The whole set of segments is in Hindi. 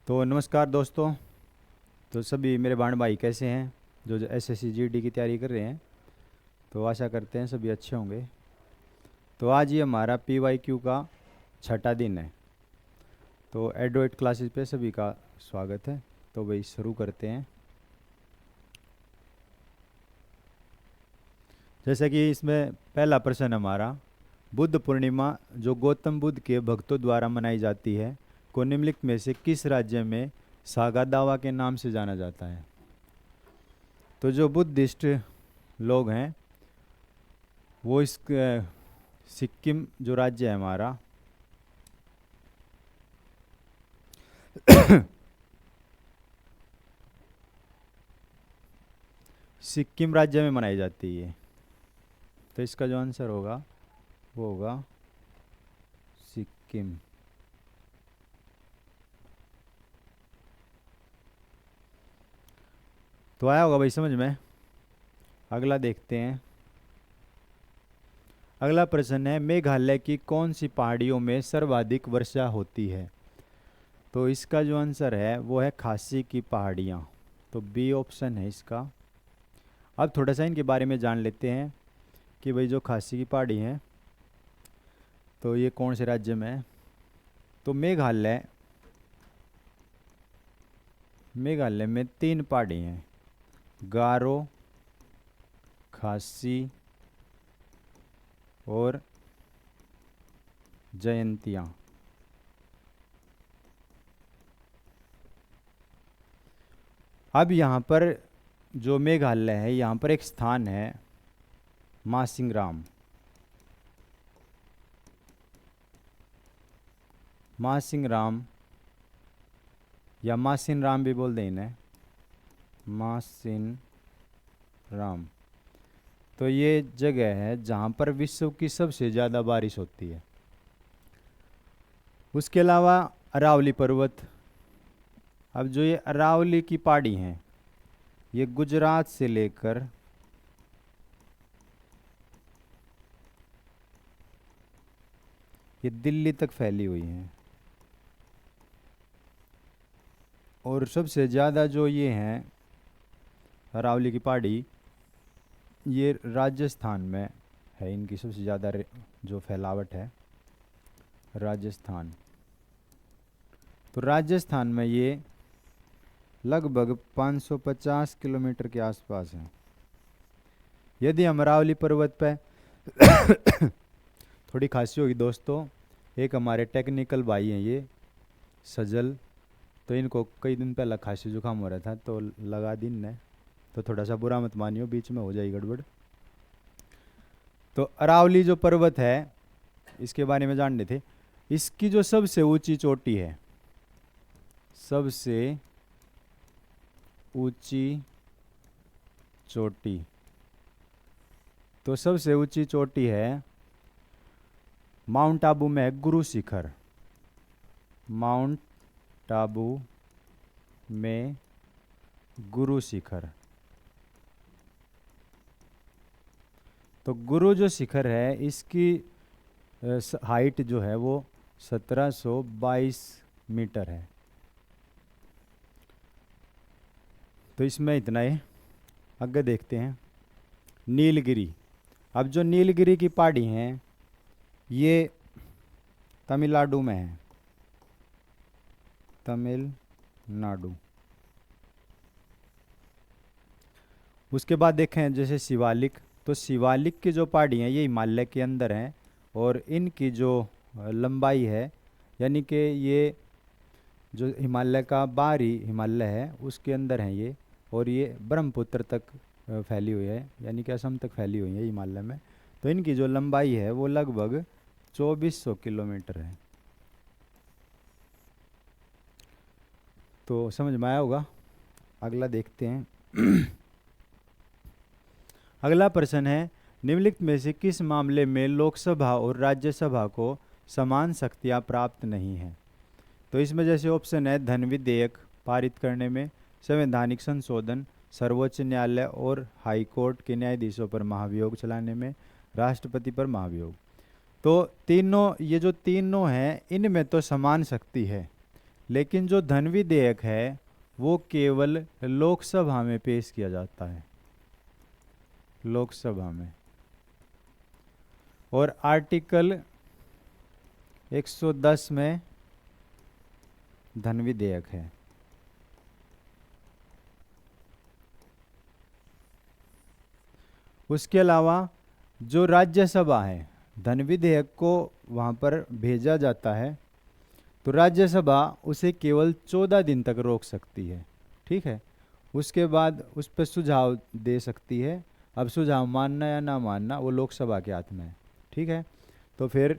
तो नमस्कार दोस्तों। तो सभी मेरे बहन भाई कैसे हैं जो एसएससी जीडी की तैयारी कर रहे हैं। तो आशा करते हैं सभी अच्छे होंगे। तो आज ये हमारा पीवाईक्यू का छठा दिन है। तो एडवाइट क्लासेस पे सभी का स्वागत है। तो भाई शुरू करते हैं। जैसे कि इसमें पहला प्रश्न हमारा, बुद्ध पूर्णिमा जो गौतम बुद्ध के भक्तों द्वारा मनाई जाती है को निम्नलिखित में से किस राज्य में सागादावा के नाम से जाना जाता है। तो जो बुद्धिस्ट लोग हैं वो इस सिक्किम जो राज्य है हमारा सिक्किम राज्य में मनाई जाती है। तो इसका जो आंसर होगा वो होगा सिक्किम। तो आया होगा भाई समझ में। अगला देखते हैं। अगला प्रश्न है, मेघालय की कौन सी पहाड़ियों में सर्वाधिक वर्षा होती है। तो इसका जो आंसर है वो है खासी की पहाड़ियाँ। तो बी ऑप्शन है इसका। अब थोड़ा सा इनके बारे में जान लेते हैं कि भाई जो खासी की पहाड़ी हैं तो ये कौन से राज्य में है। तो मेघालय में 3 पहाड़ी हैं, गारो, खासी और जयंतिया। अब यहाँ पर जो मेघालय है यहाँ पर एक स्थान है मासिंगराम। मासिंगराम या मासिनराम भी बोल दें इन्हें, मासिनराम। तो ये जगह है जहाँ पर विश्व की सबसे ज़्यादा बारिश होती है। उसके अलावा अरावली पर्वत। अब जो ये अरावली की पहाड़ी हैं ये गुजरात से लेकर ये दिल्ली तक फैली हुई हैं। और सबसे ज़्यादा जो ये हैं अरावली की पहाड़ी ये राजस्थान में है। इनकी सबसे ज़्यादा जो फैलावट है राजस्थान। तो राजस्थान में ये लगभग 550 किलोमीटर के आसपास है। यदि हम अरावली पर्वत पे थोड़ी खांसी होगी दोस्तों, एक हमारे टेक्निकल भाई हैं ये सजल, तो इनको कई दिन पहले खांसी जुकाम हो रहा था तो लगा दिन ने, तो थोड़ा सा बुरा मत मानियो, बीच में हो जाएगी गड़बड़। तो अरावली जो पर्वत है इसके बारे में जानने थे। इसकी जो सबसे ऊंची चोटी है, सबसे ऊंची चोटी, तो सबसे ऊंची चोटी है माउंट आबू में है गुरु शिखर। माउंट आबू में गुरु शिखर। तो गुरु जो शिखर है इसकी हाइट जो है वो 1722 मीटर है। तो इसमें इतना ही। आगे देखते हैं नीलगिरी। अब जो नीलगिरी की पहाड़ी हैं ये तमिलनाडु में है, तमिलनाडु। उसके बाद देखें जैसे शिवालिक। तो शिवालिक की जो पहाड़ी हैं ये हिमालय के अंदर हैं और इनकी जो लंबाई है, यानी कि ये जो हिमालय का बाहरी हिमालय है उसके अंदर है ये, और ये ब्रह्मपुत्र तक फैली हुई है, यानी कि असम तक फैली हुई है हिमालय में। तो इनकी जो लंबाई है वो लगभग 2400 किलोमीटर है। तो समझ में आया होगा। अगला देखते हैं। अगला प्रश्न है, निम्नलिखित में से किस मामले में लोकसभा और राज्यसभा को समान शक्तियाँ प्राप्त नहीं हैं। तो इसमें जैसे ऑप्शन है धन विधेयक पारित करने में, संवैधानिक संशोधन, सर्वोच्च न्यायालय और हाई कोर्ट के न्यायाधीशों पर महाभियोग चलाने में, राष्ट्रपति पर महाभियोग। तो तीनों, ये जो तीनों हैं इनमें तो समान शक्ति है, लेकिन जो धन विधेयक है वो केवल लोकसभा में पेश किया जाता है, लोकसभा में। और आर्टिकल 110 में धन विधेयक है। उसके अलावा जो राज्यसभा है, धन विधेयक को वहाँ पर भेजा जाता है तो राज्यसभा उसे केवल 14 दिन तक रोक सकती है, ठीक है। उसके बाद उस पर सुझाव दे सकती है। अब सुझाव मानना या ना मानना वो लोकसभा के हाथ में है, ठीक है। तो फिर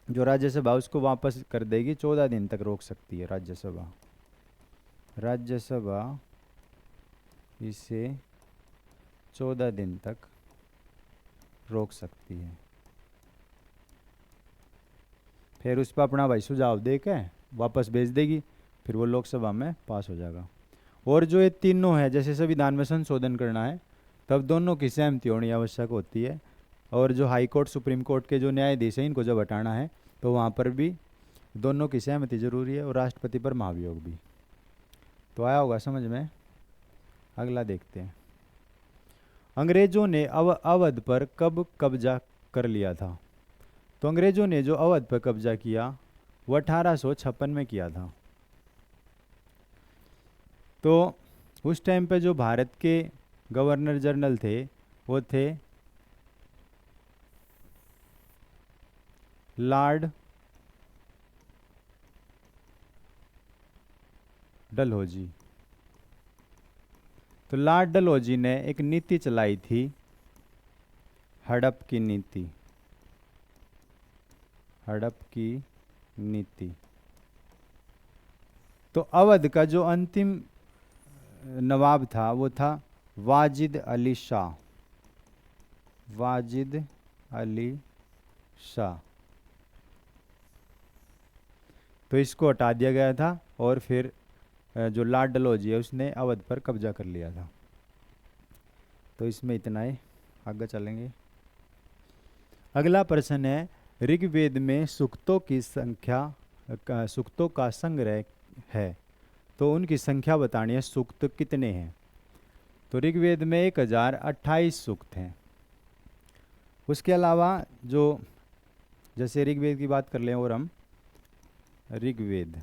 जो राज्यसभा उसको वापस कर देगी, 14 दिन तक रोक सकती है राज्यसभा। राज्यसभा इसे 14 दिन तक रोक सकती है। फिर उस पर अपना भाई सुझाव दे के वापस भेज देगी, फिर वो लोकसभा में पास हो जाएगा। और जो ये तीनों है, जैसे संविधान में संशोधन करना है तब दोनों की सहमति होनी आवश्यक होती है। और जो हाई कोर्ट सुप्रीम कोर्ट के जो न्यायाधीश हैं इनको जब हटाना है तो वहाँ पर भी दोनों की सहमति जरूरी है, और राष्ट्रपति पर महाभियोग भी। तो आया होगा समझ में। अगला देखते हैं। अंग्रेजों ने अवध पर कब कब्जा कर लिया था? तो अंग्रेजों ने जो अवध पर कब्जा किया वो 1856 में किया था। तो उस टाइम पे जो भारत के गवर्नर जनरल थे वो थे लॉर्ड डलहौजी। तो लॉर्ड डलहौजी ने एक नीति चलाई थी, हड़प की नीति। हड़प की नीति। तो अवध का जो अंतिम नवाब था वो था वाजिद अली शाह। वाजिद अली शाह। तो इसको हटा दिया गया था और फिर जो लॉर्ड डलहौजी है उसने अवध पर कब्जा कर लिया था। तो इसमें इतना ही, आगे चलेंगे। अगला प्रश्न है, ऋग्वेद में सूक्तों की संख्या, सूक्तों का संग्रह है तो उनकी संख्या बतानी है। सूक्त कितने हैं? तो ऋग्वेद में 1028 सूक्त हैं। उसके अलावा जो, जैसे ऋग्वेद की बात कर लें और हम, ऋग्वेद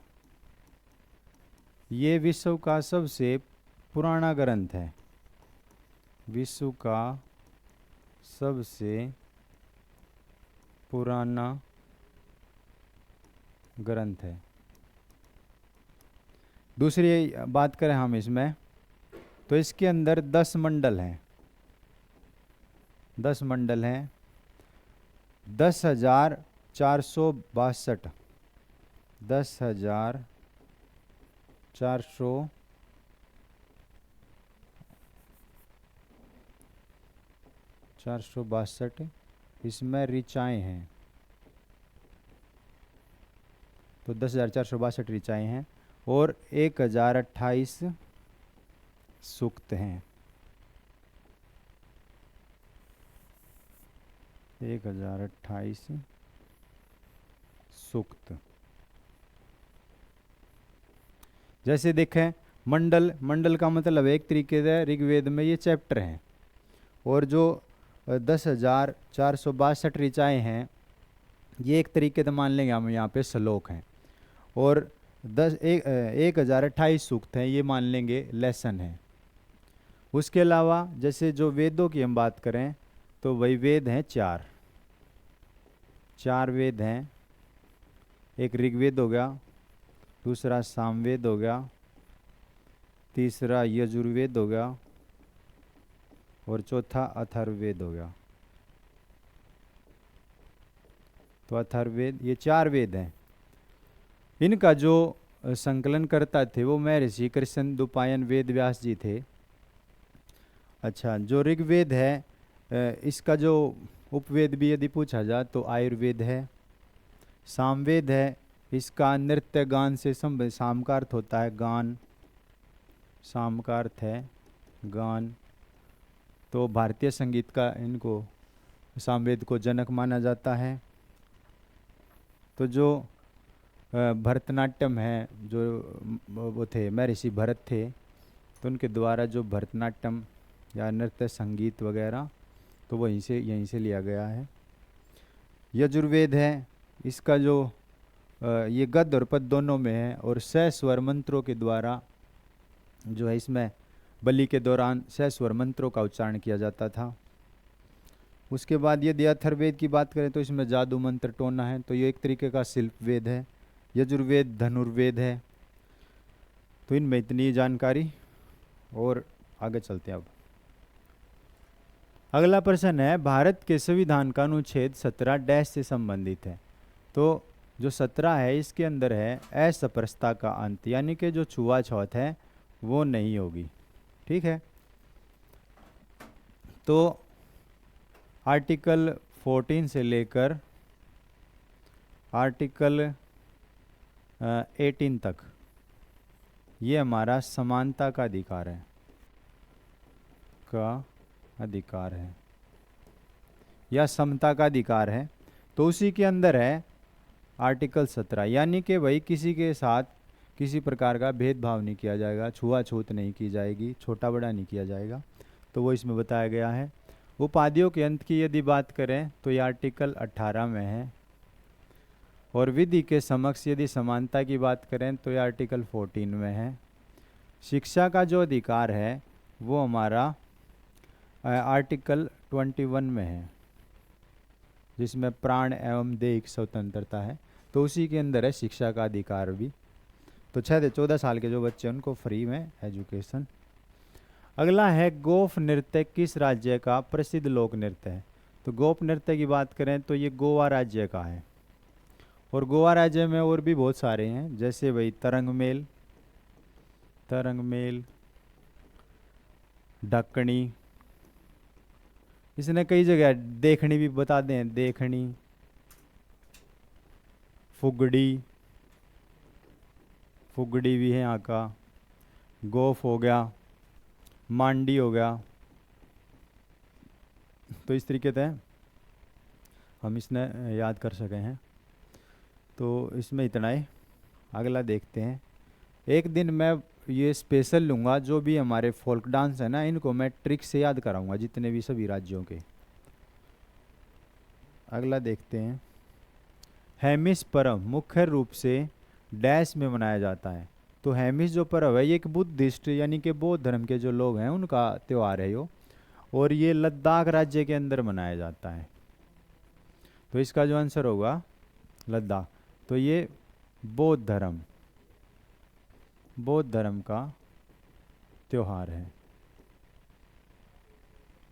ये विश्व का सबसे पुराना ग्रंथ है। विश्व का सबसे पुराना ग्रंथ है। दूसरी बात करें हम इसमें तो इसके अंदर 10 मंडल हैं। 10 मंडल हैं। 10,462 10,462 इसमें ऋचाएँ हैं। तो 10,462 ऋचाएँ हैं और 1028 सूक्त हैं। 1028 सूक्त। जैसे देखें, मंडल का मतलब एक तरीके से ऋग्वेद में ये चैप्टर हैं, और जो 10,462 ऋचाएँ हैं ये एक तरीके से मान लेंगे हम यहाँ पे श्लोक हैं, और 1028 सूक्त हैं ये मान लेंगे लेसन है। उसके अलावा जैसे जो वेदों की हम बात करें तो वही वेद हैं 4 वेद हैं। एक ऋग्वेद हो गया, दूसरा सामवेद हो गया, तीसरा यजुर्वेद हो गया और चौथा अथर्ववेद हो गया। तो अथर्ववेद, ये 4 वेद हैं। इनका जो संकलन करता थे वो महर्षि कृष्ण द्वैपायन वेद व्यास जी थे। अच्छा, जो ऋग्वेद है इसका जो उपवेद भी यदि पूछा जाए तो आयुर्वेद है। सामवेद है, इसका नृत्य गान से साम का अर्थ होता है गान। साम का अर्थ है गान। तो भारतीय संगीत का इनको सामवेद को जनक माना जाता है। तो जो भरतनाट्यम है, जो वो थे महर्षि भरत थे, तो उनके द्वारा जो भरतनाट्यम या नृत्य संगीत वगैरह, तो वो यहीं से लिया गया है। यजुर्वेद है, इसका जो ये गद्य और पद्य दोनों में है, और 6 स्वर मंत्रों के द्वारा जो है इसमें बलि के दौरान 6 स्वर मंत्रों का उच्चारण किया जाता था। उसके बाद यदि अथर्ववेद की बात करें तो इसमें जादू मंत्र टोना है, तो ये एक तरीके का शिल्प वेद है। यजुर्वेद धनुर्वेद है। तो इनमें इतनी जानकारी, और आगे चलते हैं। अब अगला प्रश्न है, भारत के संविधान का अनुच्छेद 17 डैश से संबंधित है। तो जो 17 है इसके अंदर है असमरसता का अंत, यानी कि जो छुआछूत है वो नहीं होगी। ठीक है, तो आर्टिकल 14 से लेकर आर्टिकल 18 तक ये हमारा समानता का अधिकार है, या समता का अधिकार है। तो उसी के अंदर है आर्टिकल 17, यानी कि भाई किसी के साथ किसी प्रकार का भेदभाव नहीं किया जाएगा, छुआछूत नहीं की जाएगी, छोटा बड़ा नहीं किया जाएगा, तो वो इसमें बताया गया है। उपाधियों के अंत की यदि बात करें तो ये आर्टिकल 18 में है, और विधि के समक्ष यदि समानता की बात करें तो ये आर्टिकल 14 में है। शिक्षा का जो अधिकार है वो हमारा आर्टिकल 21 में है, जिसमें प्राण एवं दैहिक स्वतंत्रता है, तो उसी के अंदर है शिक्षा का अधिकार भी। तो 6 से 14 साल के जो बच्चे हैं उनको फ्री में एजुकेशन। अगला है, गोफ नृत्य किस राज्य का प्रसिद्ध लोक नृत्य है। तो गोफ नृत्य की बात करें तो ये गोवा राज्य का है, और गोवा राज्य में और भी बहुत सारे हैं, जैसे भाई तरंग मेल, ढक्कनी, इसने कई जगह देखनी भी बता दें, देखनी, फुगड़ी भी है यहाँ का, गोफ हो गया, मांडी हो गया। तो इस तरीके से हम इसने याद कर सके हैं। तो इसमें इतना ही। अगला देखते हैं। एक दिन मैं ये स्पेशल लूँगा, जो भी हमारे फोल्क डांस है ना, इनको मैं ट्रिक से याद कराऊंगा, जितने भी सभी राज्यों के। अगला देखते हैं। हेमिस पर्व मुख्य रूप से डैश में मनाया जाता है। तो हेमिस जो पर्व है ये एक बुद्धिस्ट यानी कि बौद्ध धर्म के जो लोग हैं उनका त्यौहार है यो, और ये लद्दाख राज्य के अंदर मनाया जाता है। तो इसका जो आंसर होगा लद्दाख। तो ये बौद्ध धर्म का त्योहार है।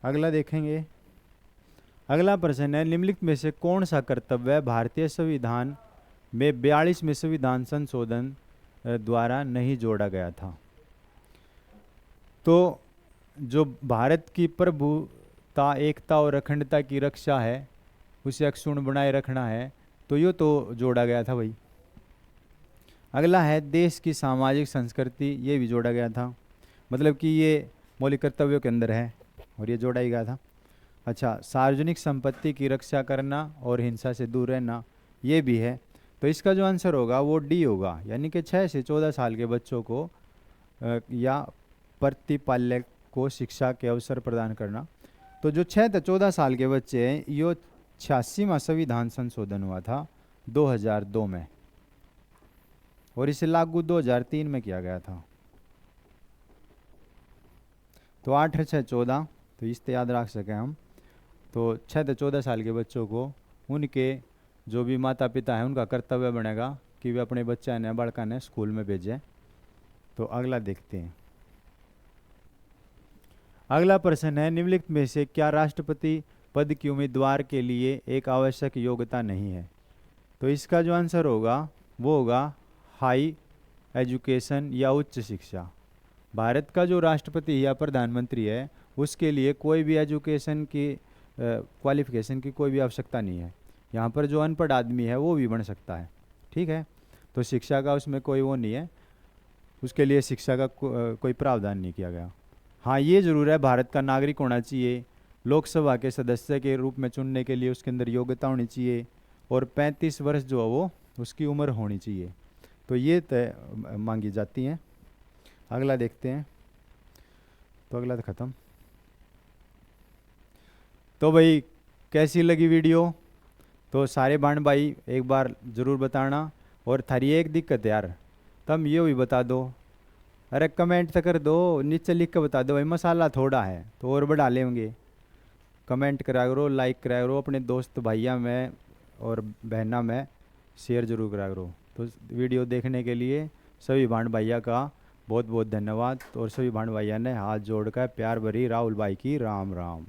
अगला देखेंगे। अगला प्रश्न है, निम्नलिखित में से कौन सा कर्तव्य भारतीय संविधान में 42वें संविधान संशोधन द्वारा नहीं जोड़ा गया था। तो जो भारत की प्रभुता, एकता और अखंडता की रक्षा है, उसे अक्षुण्ण बनाए रखना है, तो ये तो जोड़ा गया था भाई। अगला है, देश की सामाजिक संस्कृति, ये भी जोड़ा गया था, मतलब कि ये मौलिक कर्तव्यों के अंदर है और ये जोड़ा ही गया था। अच्छा, सार्वजनिक संपत्ति की रक्षा करना और हिंसा से दूर रहना, ये भी है। तो इसका जो आंसर होगा वो डी होगा, यानी कि 6 से 14 साल के बच्चों को या प्रतिपाल्य को शिक्षा के अवसर प्रदान करना। तो जो 6 से 14 साल के बच्चे हैं, यो 86वां संविधान संशोधन हुआ था 2002 में, और इसे लागू 2003 में किया गया था। तो 8 और 6 14, तो इससे याद रख सकें हम। तो 6 से 14 साल के बच्चों को उनके जो भी माता पिता हैं उनका कर्तव्य बनेगा कि वे अपने बच्चा ने बड़का ने स्कूल में भेजें। तो अगला देखते हैं। अगला प्रश्न है, निम्नलिखित में से क्या राष्ट्रपति पद की उम्मीदवार के लिए एक आवश्यक योग्यता नहीं है। तो इसका जो आंसर होगा वो होगा हाई एजुकेशन या उच्च शिक्षा। भारत का जो राष्ट्रपति या प्रधानमंत्री है उसके लिए कोई भी एजुकेशन की क्वालिफिकेशन की कोई भी आवश्यकता नहीं है। यहाँ पर जो अनपढ़ आदमी है वो भी बन सकता है, ठीक है। तो शिक्षा का उसमें कोई वो नहीं है, उसके लिए शिक्षा का कोई प्रावधान नहीं किया गया। हाँ, ये ज़रूर है, भारत का नागरिक होना चाहिए, लोकसभा के सदस्य के रूप में चुनने के लिए उसके अंदर योग्यता होनी चाहिए, और 35 वर्ष जो है वो उसकी उम्र होनी चाहिए। तो ये तय मांगी जाती हैं। अगला देखते हैं। तो अगला तो ख़त्म। तो भाई कैसी लगी वीडियो? तो सारे बाण भाई एक बार ज़रूर बताना। और थारी एक दिक्कत है यार, तुम ये भी बता दो। अरे कमेंट तो कर दो, नीचे लिख के बता दो भाई मसाला थोड़ा है तो और बढ़ा लेंगे। कमेंट करा करो, लाइक करा करो, अपने दोस्त भाइयों में और बहना में शेयर जरूर करा करो। तो वीडियो देखने के लिए सभी भाण भैया का बहुत बहुत धन्यवाद। और सभी भाण भैया ने हाथ जोड़कर प्यार भरी राहुल भाई की राम राम।